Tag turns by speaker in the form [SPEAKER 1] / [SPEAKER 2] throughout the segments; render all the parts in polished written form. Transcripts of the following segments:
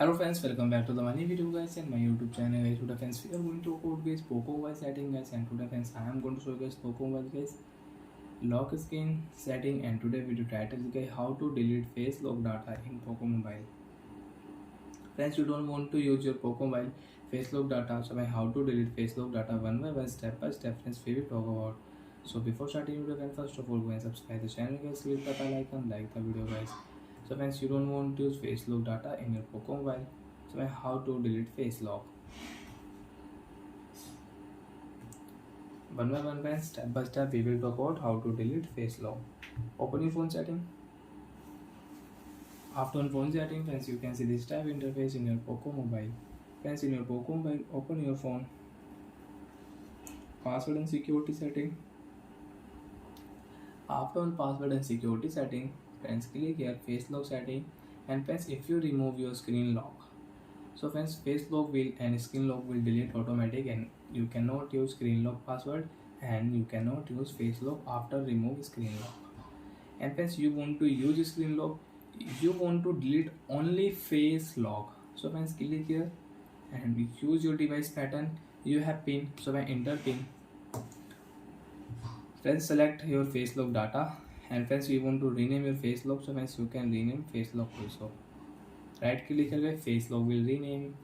[SPEAKER 1] Hello friends, welcome back to the money video guys and my YouTube channel guys. Today friends, we are going to code guys Poco mobile setting guys, and today friends I am going to show you guys Poco mobile guys lock screen setting, and today video title is guys how to delete face lock data in Poco mobile. Friends, you don't want to use your Poco mobile face lock data, so how to delete face lock data one by one, step by step friends we will talk about. So before starting video guys, first of all go and subscribe the channel guys, click the bell icon, like the video guys. So friends, you don't want to use face lock data in your Poco mobile, so how to delete face lock one by one friends, step by step we will talk about how to delete face lock. Open your phone setting. After on phone setting friends, you can see this type interface in your Poco mobile. Friends, in your Poco mobile, open your phone, password and security setting. After on password and security setting friends, click here face lock setting, and friends if you remove your screen lock, so friends face lock will and screen lock will delete automatic, and you cannot use screen lock password and you cannot use face lock after remove screen lock. And friends, you want to use screen lock, you want to delete only face lock, so friends click here and use your device pattern. You have pin, so enter pin. Friends, select your face lock data, and friends you want to rename your face lock, so friends you can rename face lock also. Right click here, face lock will rename,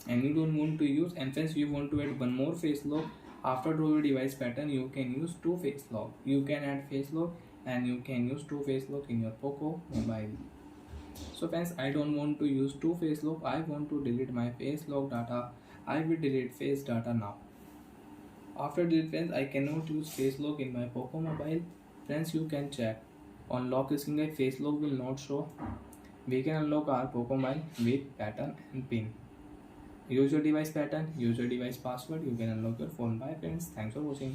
[SPEAKER 1] and you don't want to use, and friends you want to add one more face lock. After draw your device pattern, you can use two face lock, you can add face lock and you can use two face lock in your Poco mobile. So friends, I don't want to use two face lock, I want to delete my face lock data. I will delete face data now. After delete friends, I cannot use face lock in my Poco mobile. Friends, you can check on lock screen, face lock will not show. We can unlock our Poco mobile with pattern and pin. Use your device pattern, use your device password, you can unlock your phone. Bye friends, thanks for watching.